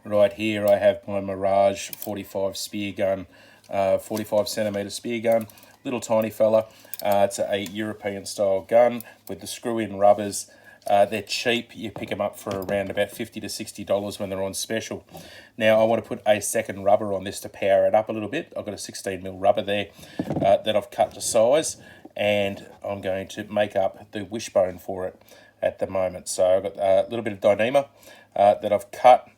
Right here I have my Mirage 45 Speargun, 45 centimetre Speargun, little tiny fella. It's a European style gun with the screw-in rubbers. They're cheap. You pick them up for around about $50 to $60 when they're on special. Now I want to put a second rubber on this to power it up a little bit. I've got a 16mm rubber there that I've cut to size, and I'm going to make up the wishbone for it at the moment. So I've got a little bit of Dyneema that I've cut.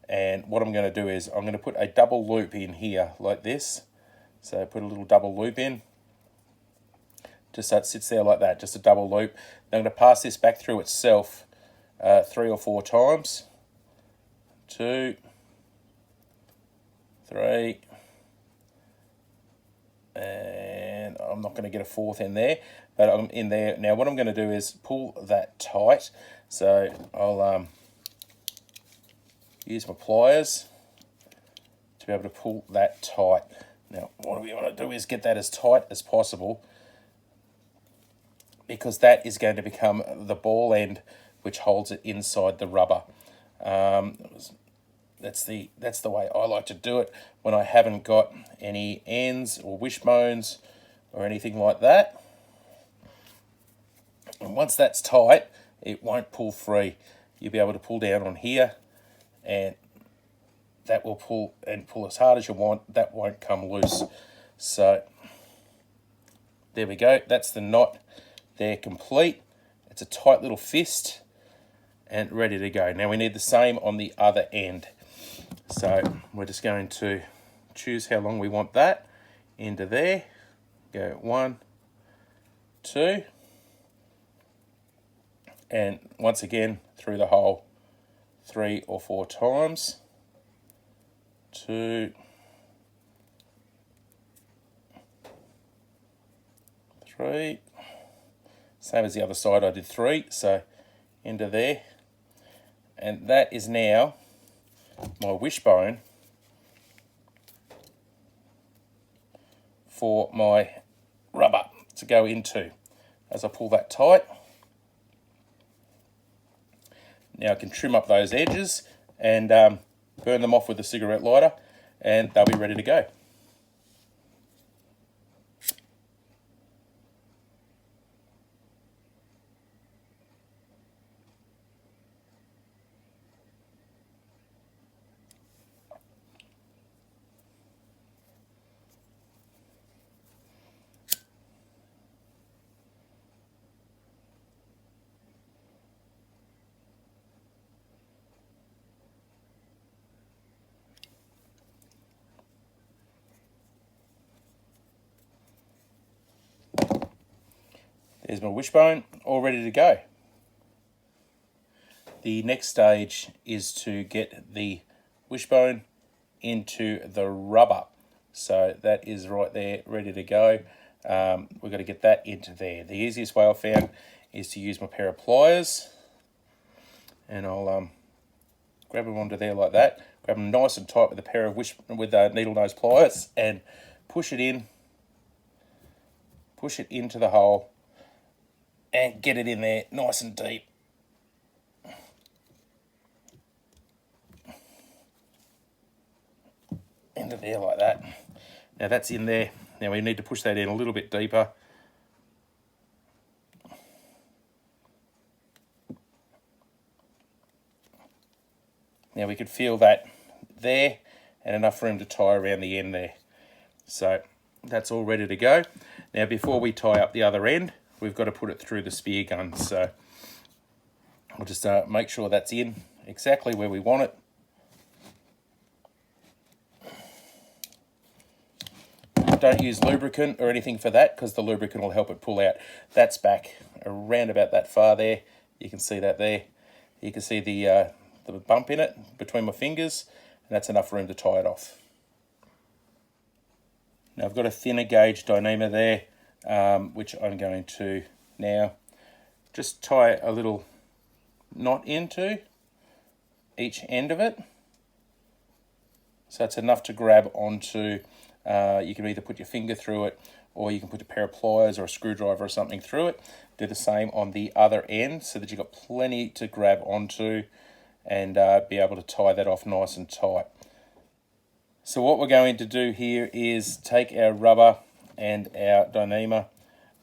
And what I'm going to do is I'm going to put a double loop in here like this. So put a little double loop in, just so it sits there like that, just a double loop. Then I'm going to pass this back through itself 3 or 4 times. 2, 3, and I'm not going to get a fourth in there, but I'm in there. Now what I'm going to do is pull that tight. So I'll use my pliers to be able to pull that tight. Now, what we want to do is get that as tight as possible, because that is going to become the ball end which holds it inside the rubber. That's the way I like to do it when I haven't got any ends or wishbones or anything like that. And once that's tight, it won't pull free. You'll be able to pull down on here, and that will pull as hard as you want. That won't come loose. So there we go. That's the knot there, complete. It's a tight little fist and ready to go. Now we need the same on the other end. So we're just going to choose how long we want that into there. Go 1, 2, and once again through the hole 3 or 4 times. 2, 3. Same as the other side, I did 3, so into there. And that is now my wishbone for my rubber to go into as I pull that tight. Now I can trim up those edges and burn them off with a cigarette lighter, and they'll be ready to go. There's my wishbone, all ready to go. The next stage is to get the wishbone into the rubber. So that is right there, ready to go. We've got to get that into there. The easiest way I've found is to use my pair of pliers, and I'll grab them onto there like that. Grab them nice and tight with a pair of needle nose pliers, and push it in. Push it into the hole, and get it in there nice and deep. Into there like that. Now that's in there. Now we need to push that in a little bit deeper. Now we could feel that there, and enough room to tie around the end there. So that's all ready to go. Now before we tie up the other end, we've got to put it through the spear gun. So I'll just make sure that's in exactly where we want it. Don't use lubricant or anything for that, because the lubricant will help it pull out. That's back around about that far there. You can see that there. You can see the bump in it between my fingers, and that's enough room to tie it off. Now I've got a thinner gauge Dyneema there, which I'm going to now just tie a little knot into each end of it. So it's enough to grab onto. You can either put your finger through it, or you can put a pair of pliers or a screwdriver or something through it. Do the same on the other end so that you've got plenty to grab onto, and be able to tie that off nice and tight. So what we're going to do here is take our rubber and our Dyneema,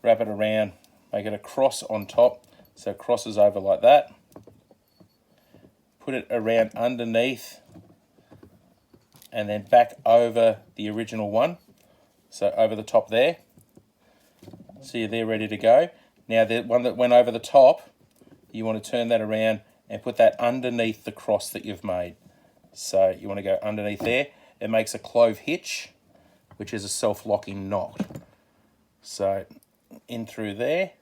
wrap it around, make it a cross on top, so it crosses over like that. Put it around underneath and then back over the original one, so over the top there. So you're there ready to go. Now the one that went over the top, you want to turn that around and put that underneath the cross that you've made. So you want to go underneath there. It makes a clove hitch, which is a self-locking knot. So in through there.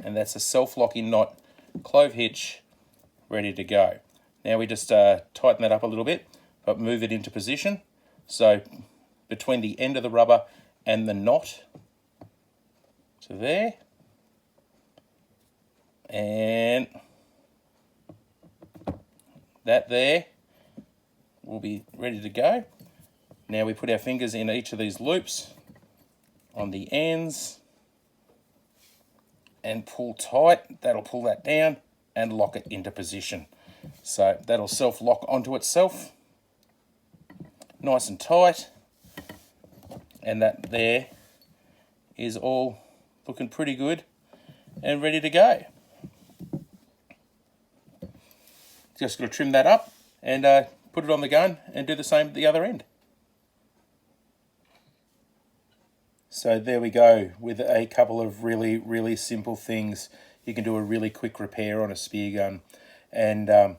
And that's a self-locking knot, clove hitch, ready to go. Now we just tighten that up a little bit, but move it into position. So between the end of the rubber and the knot, to there. And that there will be ready to go. Now we put our fingers in each of these loops on the ends and pull tight. That'll pull that down and lock it into position. So that'll self-lock onto itself, nice and tight. And that there is all looking pretty good and ready to go. Just got to trim that up and put it on the gun and do the same at the other end. So there we go, with a couple of really, really simple things. You can do a really quick repair on a spear gun. And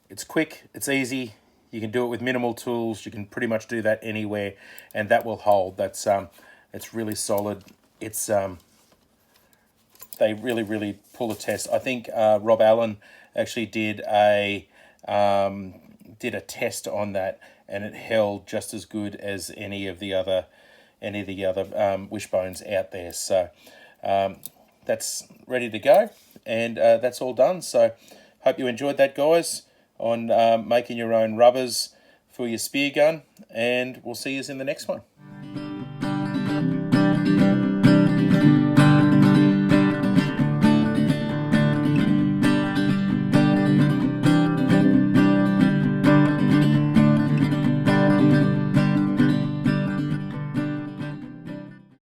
it's quick, it's easy. You can do it with minimal tools. You can pretty much do that anywhere, and that will hold. That's it's really solid. It's they really, really pull a test. I think Rob Allen actually did a test on that, and it held just as good as any of the other wishbones out there. So that's ready to go, and that's all done. So hope you enjoyed that, guys, on making your own rubbers for your spear gun, and we'll see you in the next one.